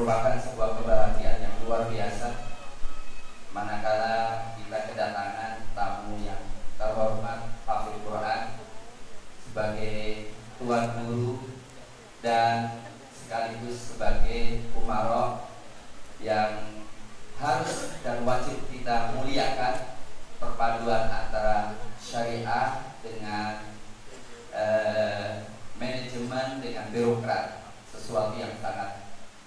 merupakan sebuah kebahagiaan yang luar biasa manakala kita kedatangan tamu yang terhormat Hafidz Quran sebagai tuan guru dan sekaligus sebagai umarok yang harus dan wajib kita muliakan perpaduan antara syariah dengan manajemen dengan birokrat, sesuatu yang sangat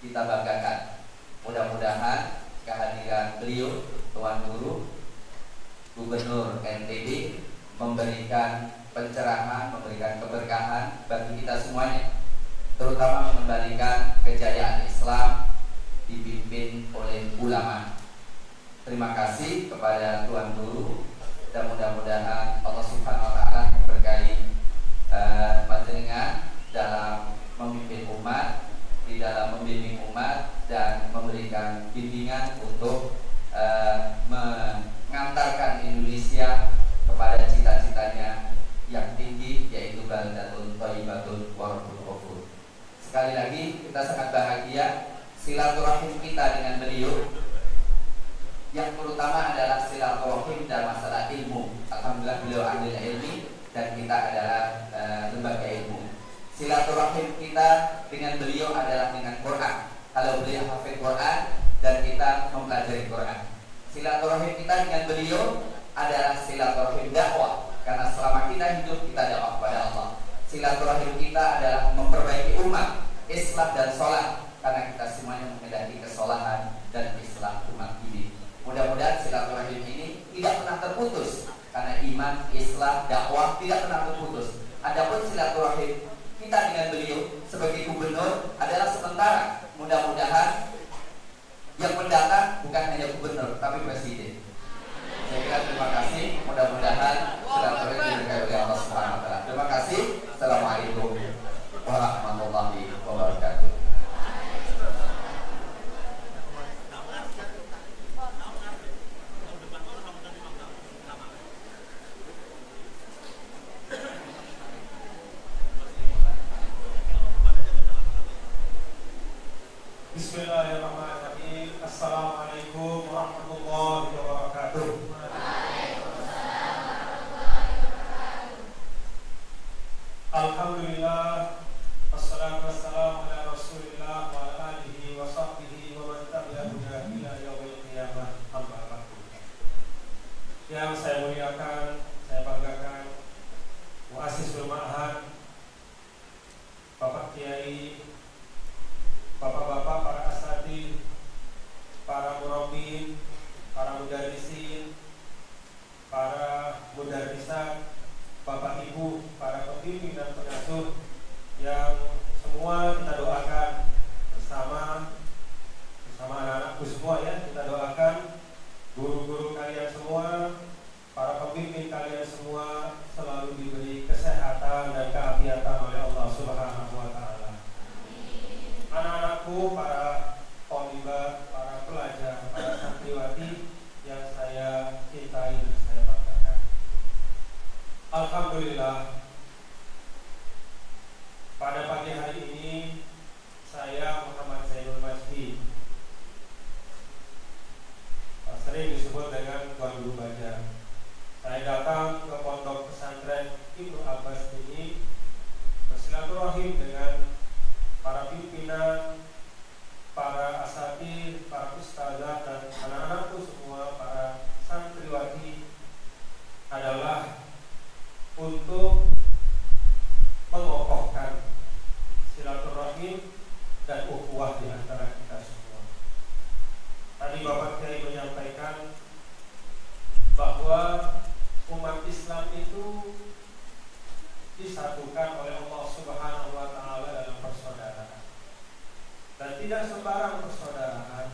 kita banggakan. Mudah-mudahan kehadiran beliau Tuan Guru Gubernur NTB memberikan pencerahan, memberikan keberkahan bagi kita semuanya, terutama mengembalikan kejayaan Islam dipimpin oleh ulama. Terima kasih kepada Tuan Guru dan mudah-mudahan Allah Subhanahu wa taala memberkahi panjenengan dalam memimpin umat, di dalam membimbing umat dan memberikan bimbingan untuk mengantarkan Indonesia kepada cita-citanya yang tinggi, yaitu baldatun thayyibatun wa rabbun ghafur. Sekali lagi kita sangat bahagia silaturahim kita dengan beliau yang terutama adalah silaturahim dalam masalah ilmu. Alhamdulillah beliau ahli ilmi dan kita adalah lembaga ilmu. Silaturahim kita dengan beliau adalah dengan Quran. Kalau beliau hafid Quran dan kita mempelajari Quran. Silaturahim kita dengan beliau adalah silaturahim dakwah, karena selama kita hidup kita dakwah kepada Allah. Silaturahim kita adalah memperbaiki umat, islah dan sholat, karena kita semuanya menghendaki kesolahan dan islah umat ini. Mudah-mudahan silaturahim ini tidak pernah terputus, karena iman, islah, dakwah tidak pernah terputus. Adapun silaturahim kita dengan beliau sebagai gubernur adalah sementara. Mudah-mudahan yang mendatang bukan hanya gubernur tapi presiden. Saya kira terima kasih. Mudah-mudahan silaturahim diberkahi oleh Allah Subhanahu wa taala. Terima kasih. Assalamualaikum warahmatullahi wabarakatuh. Bismillahirrahmanirrahim. Assalamualaikum warahmatullahi wabarakatuh. Alhamdulillah, wassalatu wassalamu ala Rasulillah wa ala alihi wa sahbihi wa man tabi'ahu ila yaumil qiyamah. Amma ba'du. Yang saya muliakan, saya banggakan, Muassis Ma'had, Bapak Kiai, Bapak-bapak, para asatidz, para murabbin, para mudarrisin, para mudarrisat, Bapak Ibu, para pembimbing dan pengasuh yang semua kita doakan bersama anak-anakku semua ya, kita doakan guru-guru kalian semua, para pembimbing kalian semua selalu diberi kesehatan dan keafiatan oleh Allah Subhanahu wa taala. Anak-anakku, para tholibat, para pelajar, para santriwati yang saya cintai dan saya banggakan. Alhamdulillah, pada pagi hari ini saya Muhammad Zainul Majdi, sering disebut dengan Tuan Guru Baja. Saya datang ke pondok pesantren Ibnu Abbas ini bersilaturahim dengan para pimpinan, para asatidz, para ustadzah dan anak-anakku semua, para santriwati, adalah untuk mengokohkan silaturahim dan ukhuwah di antara kita semua. Tadi Bapak Kiai menyampaikan bahwa umat Islam itu disatukan oleh Allah Subhanahu wa taala dalam persaudaraan. Dan tidak sembarang persaudaraan,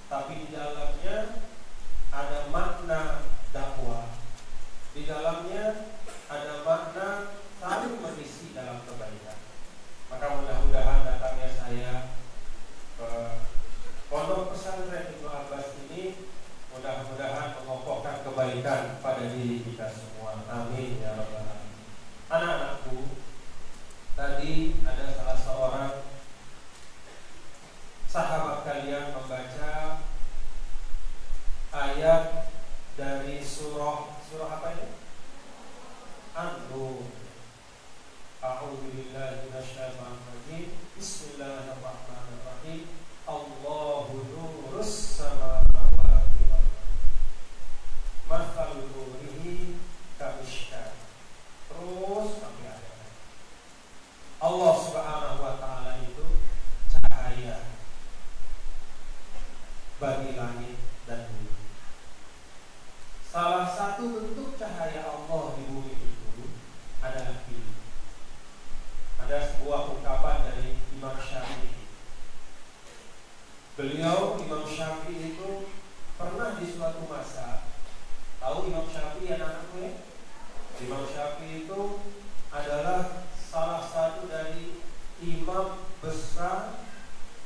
tapi di dalamnya ada makna dakwah. Di dalamnya ada makna saling mengisi dalam kebaikan. Maka mudah-mudahan datangnya saya ke pondok pesantren Ibnu Abbas ini mudah-mudahan mengokohkan kebaikan pada diri kita semua. Amin ya rabbal alamin. Anak-anakku, tadi ada salah seorang sahabat Beliau Imam Syafi'i itu pernah di suatu masa, tahu Imam Syafi'i anak-anakku ya? Imam Syafi'i itu adalah salah satu dari imam besar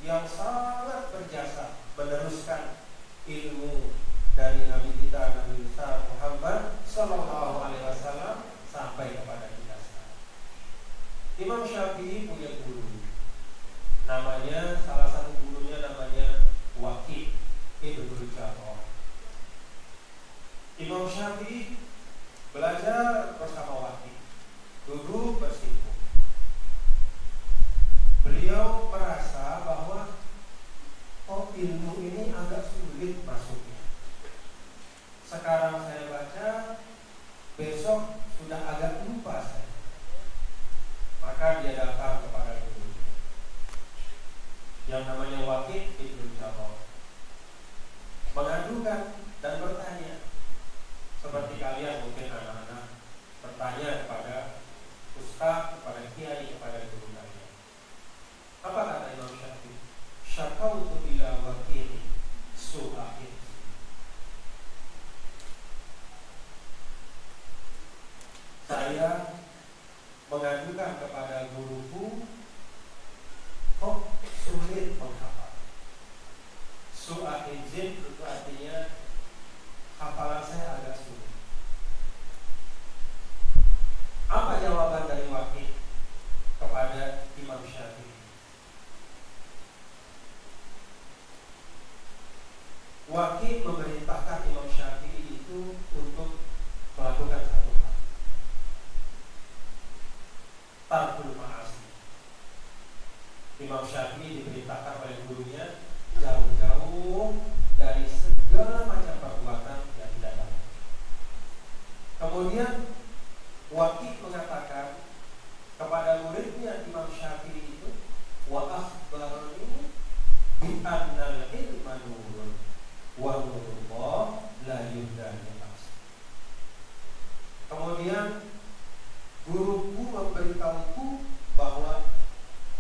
yang sangat berjasa meneruskan ilmu dari Nabi kita Nabi besar Muhammad Sallallahu Alaihi Wasallam sampai kepada kita sekarang. Imam Syafi'i punya guru, namanya salah satu gurunya namanya Waqi' Ibnul Jarrah. Imam Syafi'i belajar bersama Waqi', duduk bersimpuh. Beliau merasa bahwa ilmu ini agak sulit masuknya. Sekarang saya baca, besok sudah agak lupa saya. Maka dia datang kepada guru yang namanya Waqi' Ibnul Jarrah, mengadukan dan bertanya, seperti kalian mungkin anak-anak bertanya kepada ustaz, kepada kiai, kepada guru kalian. Apa kata Imam Syafi'i? Syakautu ila Waqi' su'ahin. Saya mengadukan kepada guruku, kok sulit menghafal. Su'ahin itu artinya hafalan saya agak sulit. Apa jawaban dari Waqi' kepada Imam Syafi'i? Waqi' memerintahkan Imam Syafi'i itu untuk melakukan satu hal, tarkul ma'asi. Imam Syafi'i diperintahkan oleh gurunya jauh-jauh dari segala macam perbuatan yang tidak baik. Kemudian Waqi' mengatakan kepada muridnya Imam Syafi'i itu, wa akhbarani bi anna al-ilma nurun wa nurullah la yuhdani. Kemudian guruku memberitahuku bahwa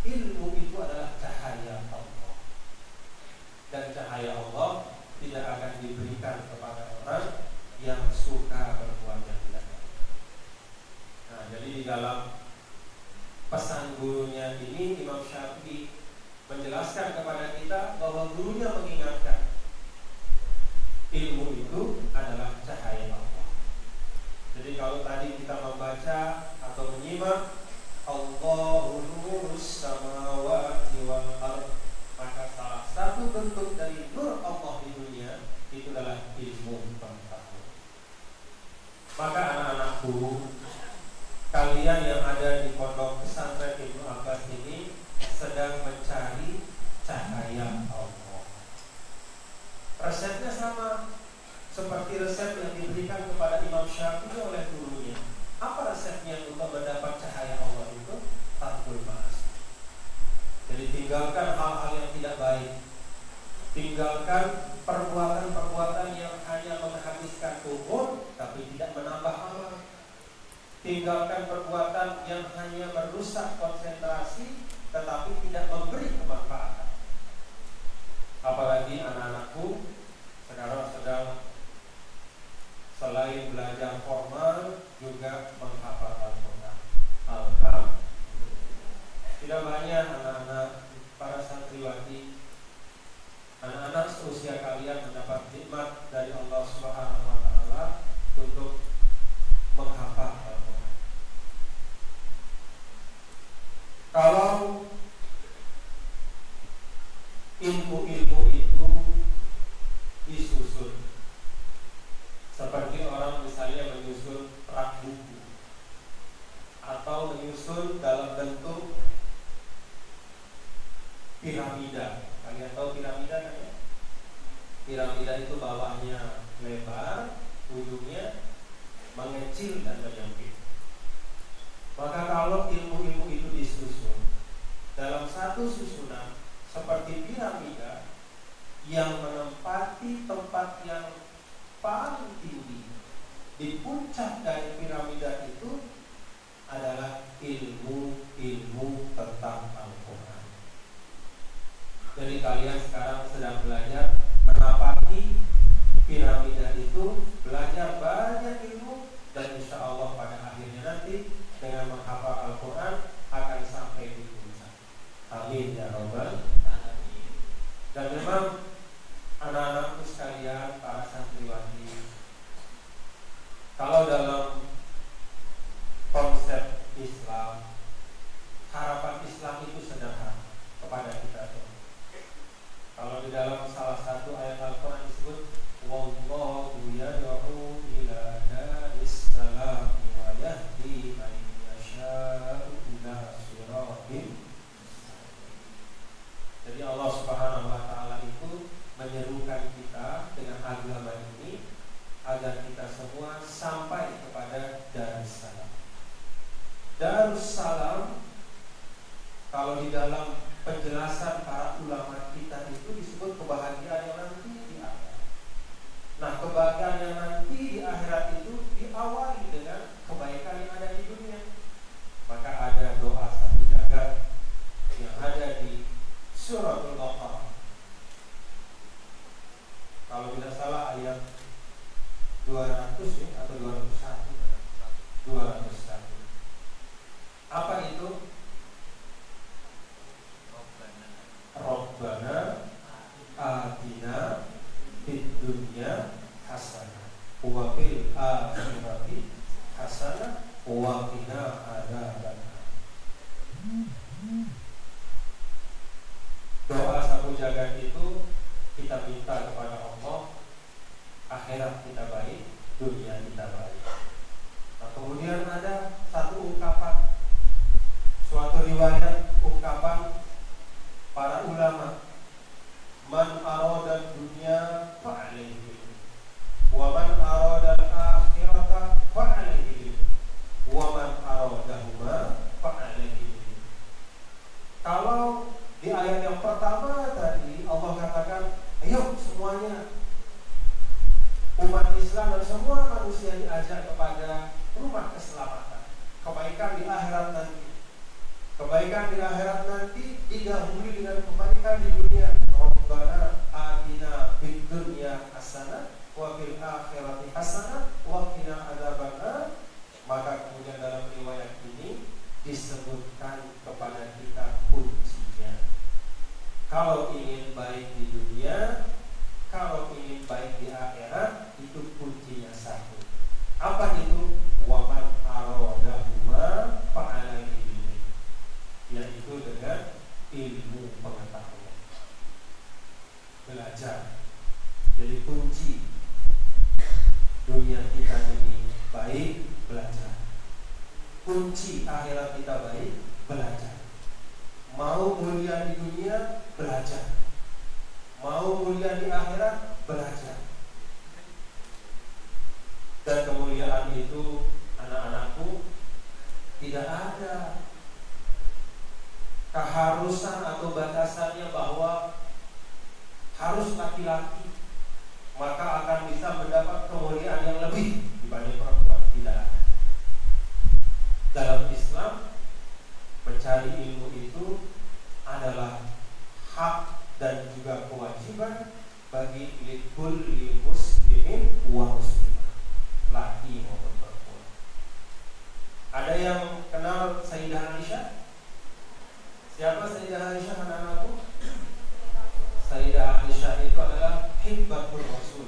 ilmu itu adalah cahaya Allah, dan cahaya Allah tidak akan diberikan kepada orang yang suka berbuat yang tidak baik. Nah, jadi di dalam pesan gurunya ini, Imam Syafi'i menjelaskan kepada kita bahwa gurunya mengingatkan ilmu itu adalah cahaya Allah. Jadi kalau tadi kita membaca atau menyimak Allahu nurus samawati wal ardh, maka salah satu bentuk dari nur Allah di dunia itu adalah ilmu pengetahuan. Maka anak-anakku, kalian yang ada di pondok pesantren Ibnu Abbas ini sedang mencari cahaya Allah. Resepnya sama seperti resep yang diberikan kepada Imam Syafi'i oleh gurunya. Apa resepnya untuk mendapat cahaya Allah itu? Tarkul ma'asi. Jadi tinggalkan hal-hal yang tidak baik, tinggalkan perbuatan-perbuatan yang hanya menghabiskan umur tapi tidak menambah amal, tinggalkan perbuatan yang hanya merusak konsentrasi tetapi tidak memberi kemanfaatan. Apalagi anak-anakku sekarang sedang selain belajar formal juga menghafal Al-Quran. Alhamdulillah, tidak banyak anak-anak para santriwati, anak-anak seusia kalian mendapat nikmat dari Allah Subhanahu wa Ta'ala untuk menghafal Al-Quran. Kalau ilmu-ilmu itu disusun seperti orang misalnya menyusun rak buku atau menyusun dalam bentuk piramida. Kalian tahu piramida kan ya? Piramida itu bawahnya lebar, ujungnya mengecil dan menyempit. Maka kalau ilmu-ilmu itu disusun dalam satu susunan seperti piramida yang menempati tempat yang paling tinggi di puncak dari piramida itu adalah ilmu-ilmu tentang Al-Quran. Jadi kalian sekarang sedang belajar menapaki piramida itu, belajar banyak ilmu, dan insya Allah pada akhirnya nanti dengan menghafal Al-Quran akan sampai di puncak. Amin ya Rabbal alamin. Dan memang anak-anakku sekalian, para santriwati, kalau dalam konsep Islam, harapan Islam itu sederhana kepada kita semua. Kalau di dalam salah satu ayat Al-Quran disebut wallahu yad'u ila daris salam wa yahdi man yasha'u ila siratin. Jadi Allah Subhanahu wa taala itu menyerukan kita dengan agama ini agar kita semua sampai kepada Darussalam. Darussalam kalau di dalam penjelasan para ulama kita itu disebut kebahagiaan yang nanti di akhirat. Nah, kebahagiaan yang nanti di akhirat itu diawali dengan kebaikan yang ada di dunia. Maka ada doa satu jagat yang ada di Suratul Baqarah. Kalau tidak salah ayat 200 ya, atau 201. Apa itu? Rabbana atina fid dunya hasanah wa fil akhirati hasanah wa qina adzabannar. Doa sapu jagat itu kita minta kepada Allah akhirat kita baik, dunia kita baik. Nah, kemudian ada satu ungkapan, suatu riwayat ungkapan para ulama, man arada dunya fa'alaihi wa man arada akhirata fa'alaihi wa man aradahuma fa'alaihi. Kalau di ayat yang pertama tadi Allah katakan, ayo semuanya umat Islam dan semua manusia diajak kepada rumah keselamatan, kebaikan di akhirat nanti. Kebaikan di akhirat nanti didahului dengan kebaikan di dunia. Rabbana atina fid dunya hasanah wa fil akhirati hasanah wa qina adzabannar. Maka kemudian dalam riwayat ini disebutkan kepada kita kuncinya. Kalau ingin baik di dunia, kalau ingin baik di akhirat, itu kuncinya satu. Apa itu? Wa man aradahuma fa'alaihi, yaitu dengan ilmu pengetahuan, belajar. Jadi kunci dunia kita ini baik, belajar. Kunci akhirat kita baik, belajar. Mau mulia di dunia, belajar. Mau mulia di akhirat, belajar. Dan kemuliaan itu, anak-anakku, tidak ada keharusan atau batasannya bahwa harus laki-laki maka akan bisa mendapat kemuliaan yang lebih dibanding perempuan. Tidak ada. Dalam Islam, mencari ilmu itu adalah hak dan juga kewajiban bagi likulli muslimin wa muslimah, laki maupun perempuan. Ada yang kenal Sayyidah Aisyah? Siapa Sayyidah Aisyah, anak-anakku? Sayyidah Aisyah itu adalah hibbatul Rasul.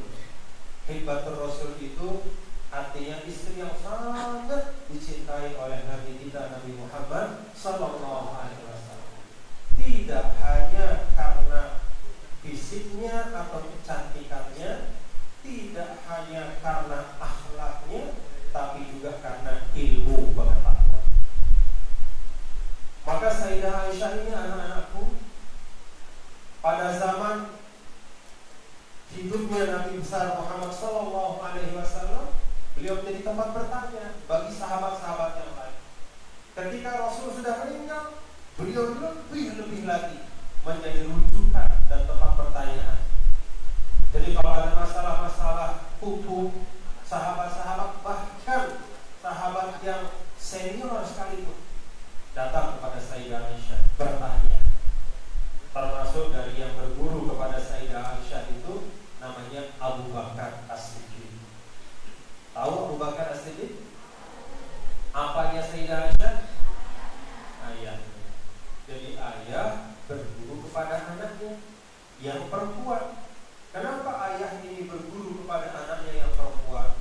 Hibbatul Rasul itu artinya istri yang sangat dicintai oleh Nabi kita, Nabi Muhammad sallallahu alaihi wasallam. Tidak hanya karena fisiknya atau kecantikannya, tidak hanya karena akhlaknya, tapi juga karena ilmu pengetahuan. Maka Sayyidah Aisyah ini, anak-anakku, pada zaman hidupnya Nabi besar Muhammad sallallahu alaihi wasallam, beliau menjadi tempat bertanya bagi sahabat-sahabat yang lain. Ketika Rasul sudah meninggal, beliau lebih lagi menjadi rujukan dan tempat pertanyaan. Jadi kalau ada masalah-masalah hukum, sahabat-sahabat, bahkan sahabat yang senior sekalipun datang kepada Sayyidah Aisyah bertanya. Termasuk termasuk dari yang berguru kepada Sayyidah Aisyah itu namanya Abu Bakar As-Siddiq. Tahu Abu Bakar As-Siddiq? Apanya Sayyidah Aisyah? Ayah. Jadi ayah berguru kepada anaknya yang perempuan. Kenapa ayah ini berguru kepada anaknya yang perempuan?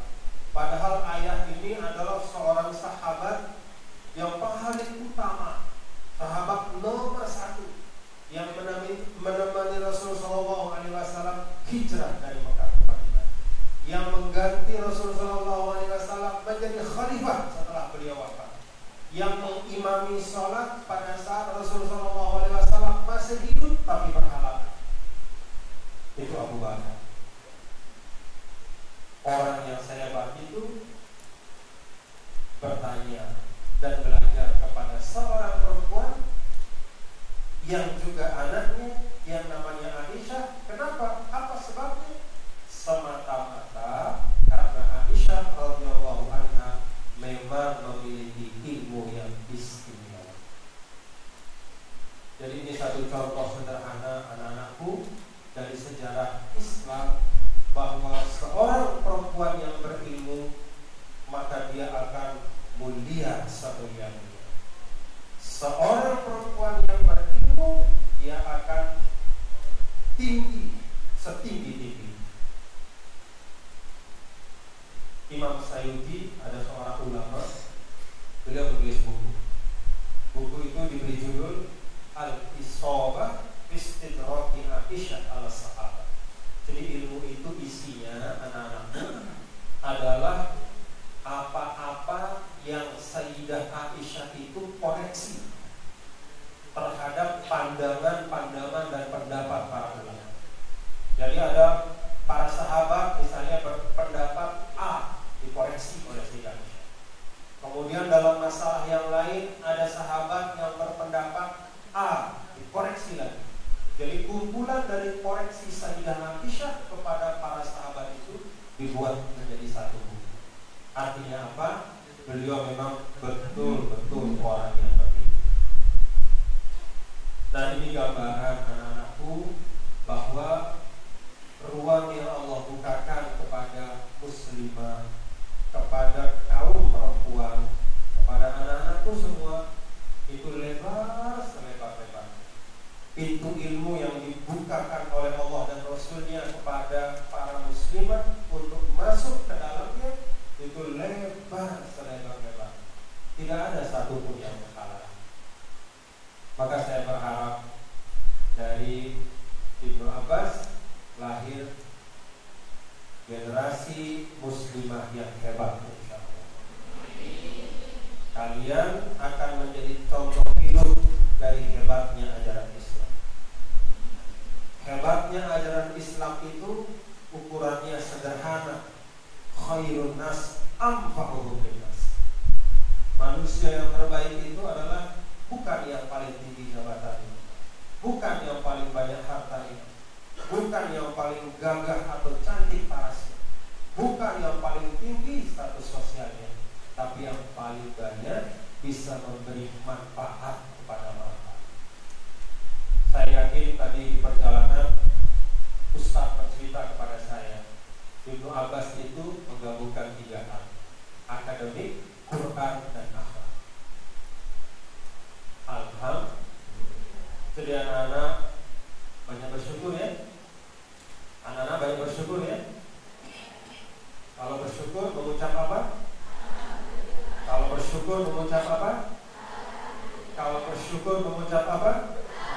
Padahal ayah ini adalah seorang sahabat yang paling utama, sahabat nomor 1 yang menemani Rasulullah SAW hijrah dari Mekah ke Madinah, yang mengganti Rasulullah SAW menjadi khalifah setelah beliau wafat, yang mengimami sholat pada saat Rasulullah SAW masih hidup tapi berhalangan. Itu Abu Bakar. Orang yang sehebat itu bertanya dan belajar kepada seorang perempuan yang juga anaknya yang namanya Aisyah. Kenapa? Apa sebabnya? Semata-mata karena Aisyah radhiyallahu anha memang memiliki ilmu yang istimewa. Jadi ini satu contoh sederhana anak-anakku dari sejarah Islam, bahwa seorang perempuan yang berilmu maka dia akan mulia semulia-mulia. Seorang perempuan yang berilmu dia akan tinggi setinggi-tinggi. Imam Sayyidi ada seorang ulama, beliau menulis buku. Buku itu diberi judul Al-Isabah Istidraki Aisyah al-Sahabah. Jadi ilmu itu isinya anak-anak adalah apa-apa yang Sayyidah Aisyah itu koreksi terhadap pandangan-pandangan dan pendapat para ulama. Jadi ada para sahabat misalnya berpendapat A, dikoreksi oleh Sayyidah Aisyah. Kemudian dalam masalah yang lain ada sahabat yang berpendapat A, dikoreksi lagi. Jadi kumpulan dari koreksi Sayyidah Aisyah kepada para sahabat itu dibuat menjadi satu buku. Artinya apa? Beliau memang betul-betul orang yang berilmu. Nah, ini gambaran anak-anakku bahwa ruang yang Allah bukakan kepada muslimah, kepada kaum perempuan, kepada anak-anakku semua itu lebar selebar-lebar. Pintu ilmu yang dibukakan oleh Allah dan Rasulnya kepada para muslimah untuk masuk ke dalamnya itu lebar selebar-lebar. Tidak ada satupun yang menghalangi. Maka saya berharap dari Ibnu Abbas lahir generasi muslimah yang hebat, insyaallah. Kalian akan menjadi contoh hidup dari hebatnya ajaran Islam. Hebatnya ajaran Islam itu ukurannya sederhana. Khairun nas anfa'uhum linnas. Manusia yang terbaik itu adalah bukan yang paling tinggi jabatannya, bukan yang paling banyak hartanya, bukan yang paling gagah atau cantik parasnya, bukan yang paling tinggi status sosialnya, tapi yang paling banyak bisa memberi manfaat kepada manusia. Saya yakin tadi di perjalanan Ustaz bercerita kepada saya, Ibnu Abbas itu menggabungkan 3 hal: akademik, Quran, dan akhlak. Alhamdulillah. Jadi anak-anak banyak bersyukur ya. Anak-anak banyak bersyukur ya. Kalau bersyukur mengucap apa? Kalau bersyukur mengucap apa? Kalau bersyukur mengucap apa?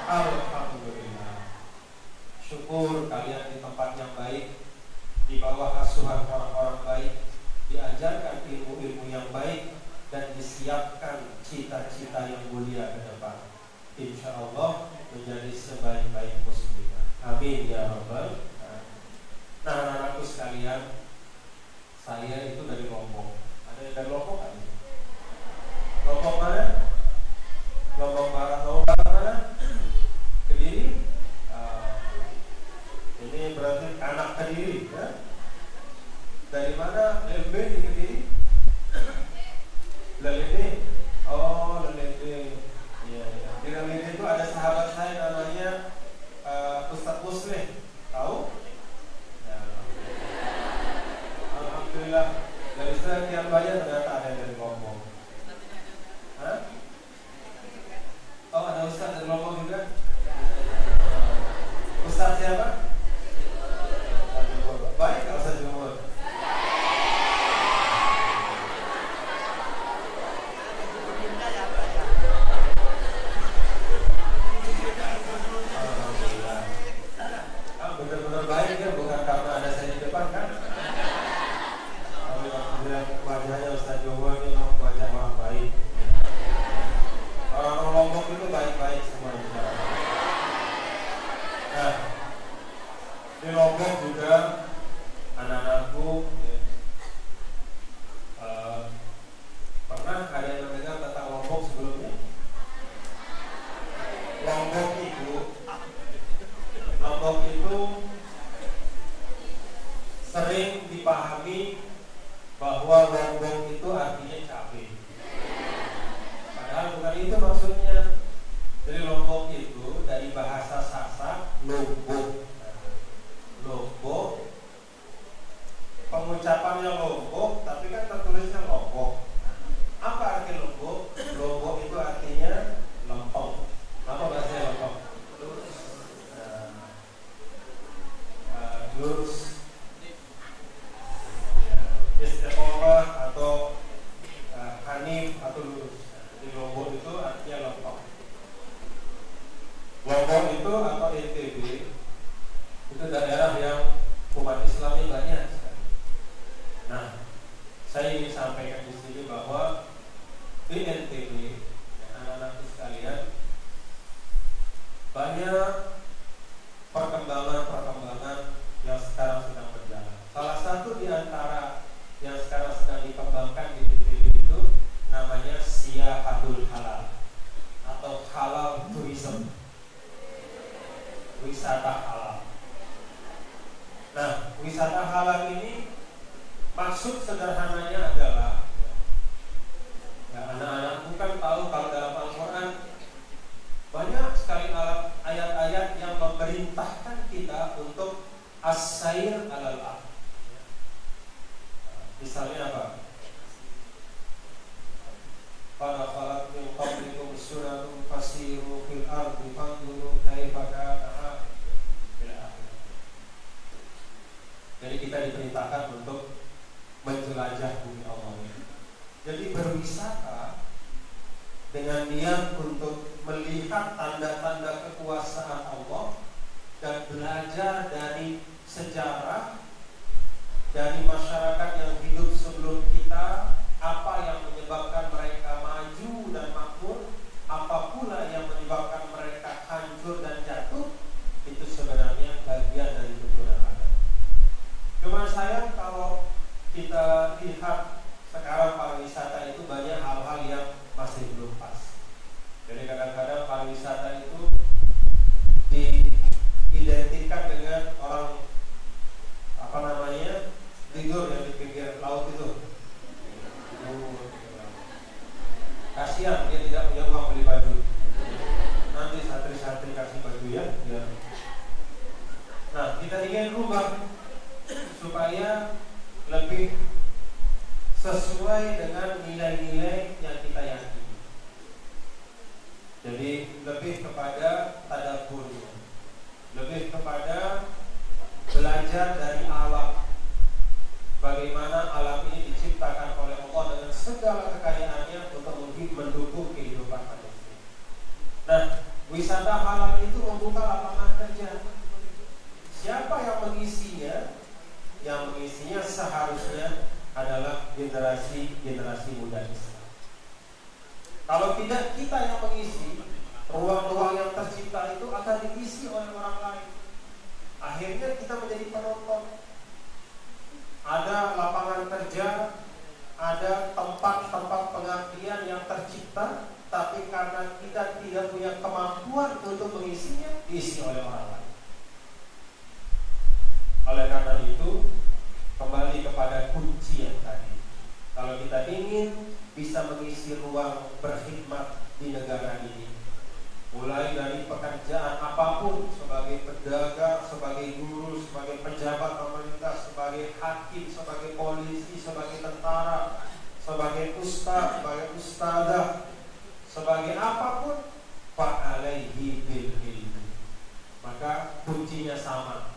Alhamdulillah. Syukur kalian di tempat yang baik, di bawah asuhan orang-orang baik, diajarkan ilmu-ilmu yang baik, dan disiapkan cita-cita yang mulia ke depan. Insya Allah menjadi sebaik-baik muslimah. Amin ya rabbal alamin. Nah, anak-anakku sekalian, saya itu dari Lombok. Ada yang dari Lombok kan? Lombok mana? Lombok Barat. Lombok Barat mana? Kediri. Ini berarti anak Kediri ya? Dari mana? Lembe di Kediri? Lelede. Oh, Lelede. Iya, ya. Di Lelede itu ada sahabat saya namanya Muslim, tahu? Ya, alhamdulillah. Dari sekian banyak ternyata ada yang dari Lombok. Hah? Oh, ada Ustaz dari Lombok juga? Ustaz siapa? Baik kalau Ustaz Jumur. Benar-benar baik ya, bukan karena ada saya di depan kan? Tapi wajahnya Ustaz Jumur ini wajah orang baik. Orang Lombok itu baik-baik semuanya. Nah, di Lombok juga anak-anakku pernah ada yang mendengar tentang Lombok sebelumnya? Lombok itu sering dipahami bahwa Lombok itu artinya cabai. Padahal bukan itu maksudnya. Jadi Lombok itu dari bahasa Sasak Lombok. Lombok, pengucapannya Lombok, tapi kan tertulisnya Lombok. Apa arti Lombok? Lombok itu artinya lempeng. Apa bahasa lempeng? Lurus. Istiqomah atau hanif atau lurus. Jadi Lombok itu artinya lempeng. Lombok itu atau NTB itu daerah yang umat Islamnya banyak sekali. Nah, saya ingin sampaikan di sini bahwa di NTB, anak-anakku sekalian, banyak perkembangan yang sekarang sedang berjalan. Salah satu di antara yang sekarang sedang dikembangkan di NTB itu namanya Siyahatul Halal atau halal tourism, wisata halal. Nah, wisata halal ini maksud sederhananya adalah anak-anakku kan tahu kalau dalam Al-Quran banyak sekali ayat-ayat yang memerintahkan kita untuk as-sair alal ardh. Misalnya apa? Qad khalat min qablikum sunanun fasiru fil ardi fanzuru kaifa kana. Jadi kita diperintahkan untuk menjelajah bumi Allah. Jadi berwisata dengan niat untuk melihat tanda-tanda kekuasaan Allah dan belajar dari sejarah dari masyarakat yang hidup sebelum kita, apa yang menyebabkan mereka maju dan makmur, apa pula yang menyebabkan mereka hancur dan jatuh. Itu sebenarnya bagian dari tujuan Adam. Cuma sayang kalau kita lihat sekarang pariwisata itu banyak hal-hal yang masih belum pas. Jadi kadang-kadang pariwisata itu diidentikan dengan orang tidur yang di pinggir laut itu. Kasihan dia tidak punya uang beli baju. Nanti santri-santri kasih baju ya. Nah, kita ingin rubah supaya lebih sesuai dengan nilai-nilai yang kita yakini. Jadi lebih kepada tadabbur, lebih kepada belajar dari alam. Bagaimana alam ini diciptakan oleh Allah dengan segala kekayaannya untuk mendukung kehidupan manusia. Nah, wisata halal itu membuka lapangan kerja. Siapa yang mengisinya? Yang mengisinya seharusnya adalah generasi muda Islam. Kalau tidak kita yang mengisi, ruang-ruang yang tercipta itu akan diisi oleh orang lain. Akhirnya kita menjadi penonton. Ada lapangan kerja, ada tempat-tempat pengabdian yang tercipta, tapi karena kita tidak punya kemampuan untuk mengisinya, diisi oleh orang lain. Oleh karena itu, kembali kepada kunci yang tadi. Kalau kita ingin bisa mengisi ruang berkhidmat di negara ini, mulai dari pekerjaan apapun sebagai sebagai pedagang, sebagai guru, sebagai pejabat pemerintah, sebagai hakim, sebagai polisi, sebagai tentara, sebagai ustaz, sebagai ustazah, sebagai apapun, fa'alaihi bil ilmi. Maka kuncinya sama.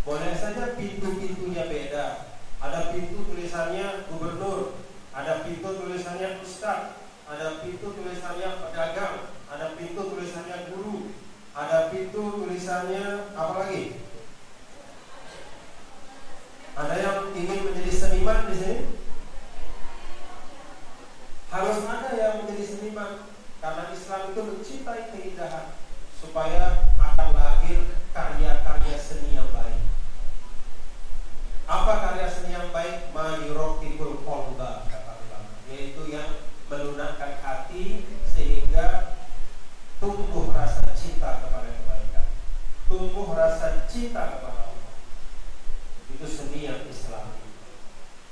Boleh saja pintu-pintunya beda. Ada pintu tulisannya gubernur, ada pintu tulisannya ustaz, ada pintu tulisannya pedagang, ada pintu tulisannya guru, ada pintu tulisannya apa lagi? Ada yang ingin menjadi seniman di sini? Harus ada yang menjadi seniman, karena Islam itu mencintai keindahan, supaya akan lahir karya-karya seni yang baik. Apa karya seni yang baik? Mayurokikul qalba, kata ulama, yaitu yang melunakkan hati sehingga tumbuh rasa cinta kepada kebaikan, tumbuh rasa cinta kepada Allah. Itu seni yang Islami.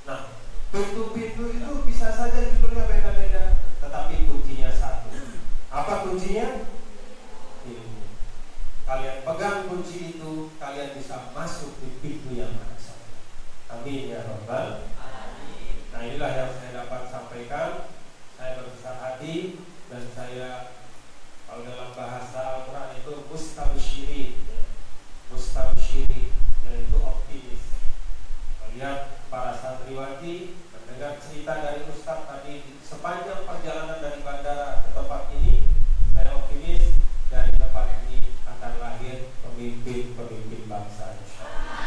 Nah, pintu-pintu itu bisa saja judulnya beda-beda, tetapi kuncinya satu. Apa kuncinya? Ilmu. Kalian pegang kunci itu, kalian bisa masuk di pintu yang mana saja. Amin ya Rabbal alamin. Nah, inilah yang saya dapat sampaikan. Saya berbesar hati dan saya, kalau dalam bahasa Al-Quran itu mustabsyirin, mustabsyirin, yaitu optimis. Melihat para santriwati mendengar cerita dari Ustaz tadi sepanjang perjalanan dari bandara ke tempat ini, saya optimis dari tempat ini akan lahir pemimpin-pemimpin bangsa, insyaallah.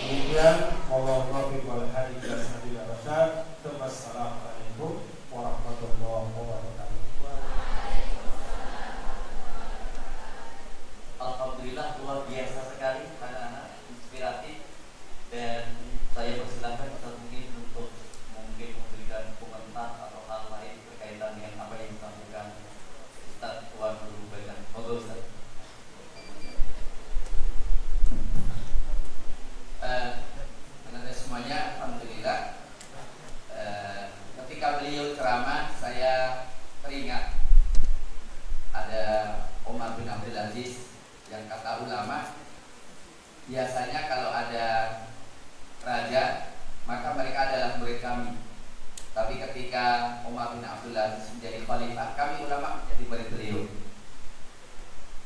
Demikian, Wallahualam wal hadi ila sabilir rasyad. Wassalamualaikum warahmatullahi wabarakatuh. Alhamdulillah, luar biasa sekali, anak-anak, inspiratif. Dan saya persilahkan Ustaz mungkin untuk memberikan komentar atau hal lain berkaitan dengan apa yang disampaikan Ustaz Tuan Guru Bagan. Monggo Ustaz. Teman-teman semuanya, alhamdulillah. Ketika beliau ceramah, saya teringat ada Umar bin Abdul Aziz yang kata ulama, biasanya kalau ada raja, maka mereka adalah murid kami. Tapi ketika Umar bin Abdul Aziz menjadi khalifah, kami ulama menjadi murid beliau.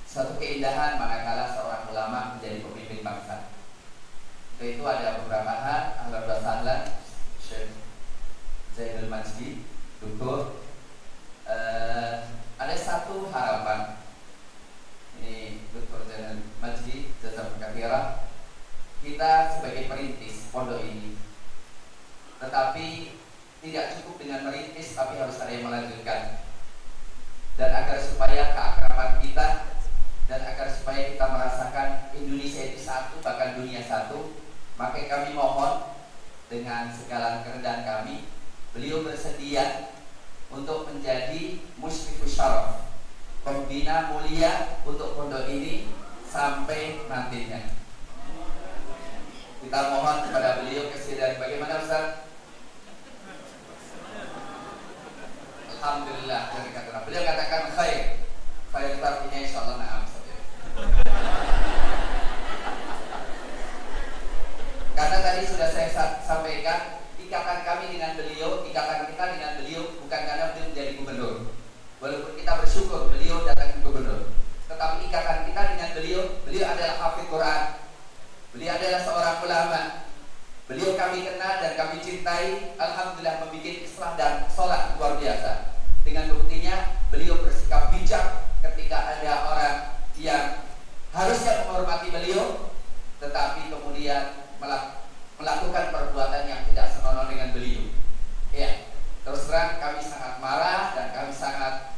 Suatu keindahan manakala seorang ulama menjadi pemimpin bangsa. Itu ada beberapa hal. Ahlan wa sahlan Syekh Zainul Majdi, Duktur. Ada satu harapan. Ini Dr. Zainul Majdi, Jazakallahu khairan. Kita sebagai perintis pondok ini, tetapi tidak cukup dengan merintis, tapi harus ada yang melanjutkan. Dan agar supaya keakraban kita, dan agar supaya kita merasakan Indonesia itu satu, bahkan dunia satu, maka kami mohon dengan segala kerendahan kami, beliau bersedia untuk menjadi musyrifus syaraf, pembina mulia untuk pondok ini sampai nantinya. Kita mohon kepada beliau kesediaan. Bagaimana Ustaz? Alhamdulillah. Beliau katakan khair. Khair itu artinya insyaallah na'am saja. Karena tadi sudah saya sampaikan, ikatan kami dengan beliau, ikatan kita dengan beliau bukan karena beliau menjadi gubernur. Walaupun kita bersyukur beliau datang ke gubernur, tetapi ikatan kita dengan beliau adalah hafidz Quran. Beliau adalah seorang ulama. Beliau kami kenal dan kami cintai. Alhamdulillah, membuat Islam dan sholat luar biasa. Dengan buktinya beliau bersikap bijak ketika ada orang yang harusnya menghormati beliau, tetapi kemudian melakukan perbuatan yang tidak senonoh dengan beliau. Ya, terus terang kami sangat marah dan kami sangat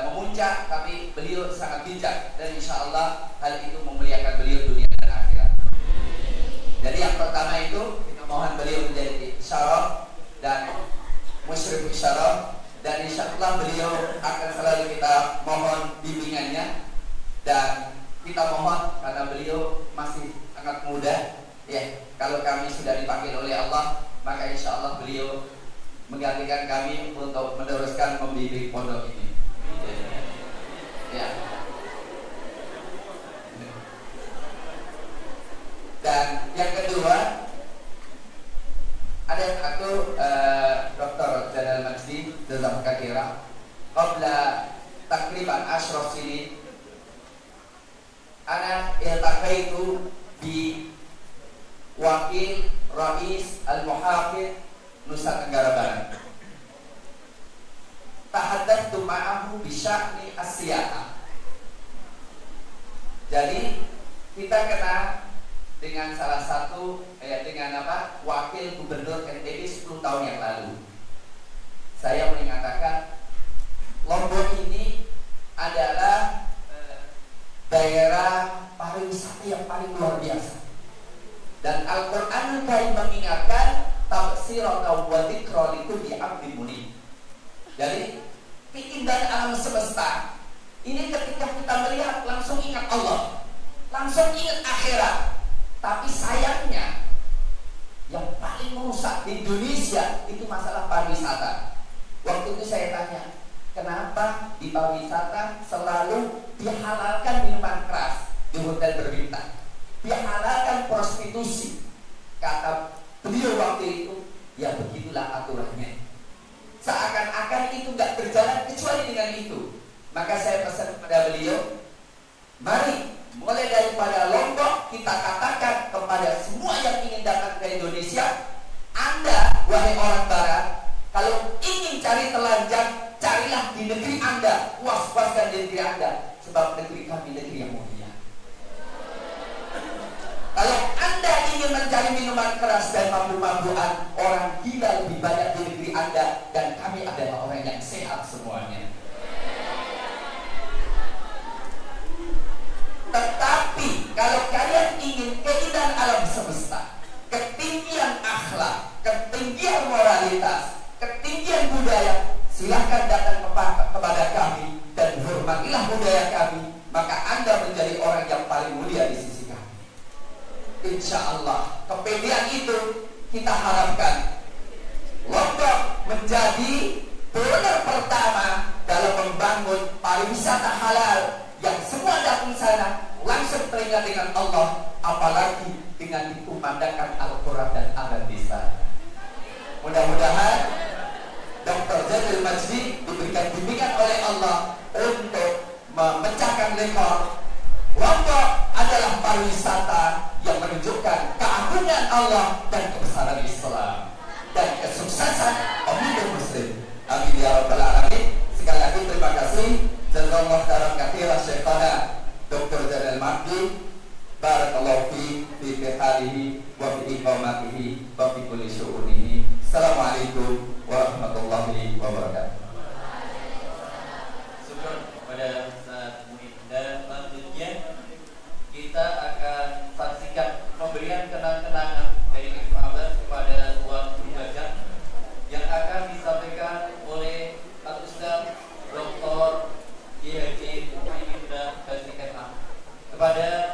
memuncak, tapi beliau sangat bijak dan insya Allah hal itu memuliakan beliau dunia dan akhirat. Jadi yang pertama itu kita mohon beliau menjadi syaraf dan musyrifus syaraf, dan insya Allah beliau akan selalu kita mohon bimbingannya, dan kita mohon karena beliau masih sangat muda. Ya, kalau kami sudah dipanggil oleh Allah, maka insya Allah beliau menggantikan kami untuk meneruskan membimbing pondok ini. Ya. Dan yang kedua, ada satu Dr. Zainal Majdi Jazakallahu khairan, qabla takriban 10 sinin ana iltaqaitu bi wakil Rais Al-Muhafidz Nusa Tenggara Barat. Tahaddatsu ma'ahu bi sya'ni as-siyasah. Jadi kita kenal dengan salah satu wakil gubernur NTB 10 tahun yang lalu. Saya mengatakan Lombok ini adalah daerah pariwisata yang paling luar biasa. Dan Al-Qur'anul Karim mengingatkan tafsiratan wa dzikra likulli 'abdin munib. Jadi keindahan alam semesta ini ketika kita melihat langsung ingat Allah, langsung ingat akhirat. Tapi sayangnya yang paling merusak di Indonesia itu masalah pariwisata. Waktu itu saya tanya, kenapa di pariwisata selalu dihalalkan minuman keras di hotel berbintang, dihalalkan prostitusi? Kata beliau waktu itu, ya begitulah aturannya. Seakan-akan itu gak berjalan kecuali dengan itu. Maka saya pesan kepada beliau, mari mulai daripada Lombok kita katakan kepada semua yang ingin datang ke Indonesia, Anda wahai orang Barat, kalau ingin cari telanjang, carilah di negeri Anda, puas-puaskan di negeri Anda, sebab negeri kami negeri yang mulia. Kalau Anda ingin mencari minuman keras dan mabuk-mabukan, orang gila lebih banyak di negeri Anda, dan kami adalah orang yang sehat semuanya. Tetapi kalau kalian ingin keindahan alam semesta, ketinggian akhlak, ketinggian moralitas, ketinggian budaya, silahkan datang kepada kami dan hormatilah budaya kami, maka Anda menjadi orang yang paling mulia di sisi kami. Insya Allah, kepedean itu kita harapkan Lombok menjadi donor pertama dalam membangun pariwisata halal, yang semua datang sana langsung teringat dengan Allah, apalagi dengan dikumandangkan Al-Quran dan adab di sana. Mudah-mudahan Dr. Zainal Majdi diberikan bimbingan oleh Allah untuk memecahkan rekor. Lombok adalah pariwisata yang menunjukkan keagungan Allah dan kebesaran Islam dan kesuksesan pemimpin Muslim. Amin ya rabbal alamin. Sekali lagi terima kasih. Jazakallahu khairan katsiran Syekhana Dr. Zainal Majdi. Barakallahu fi halihi wa fi iqamatihi wa fi kulli syu'unihi. Assalamualaikum warahmatullahi wabarakatuh. Syukur kepada Ustaz Muhyiddin. Dan selanjutnya kita akan saksikan pemberian kenang-kenangan dari Ibnu Abbas kepada Tuan Guru Gajah yang akan disampaikan oleh Al-Ustaz Dr. Haji Muhyiddin Basri kepada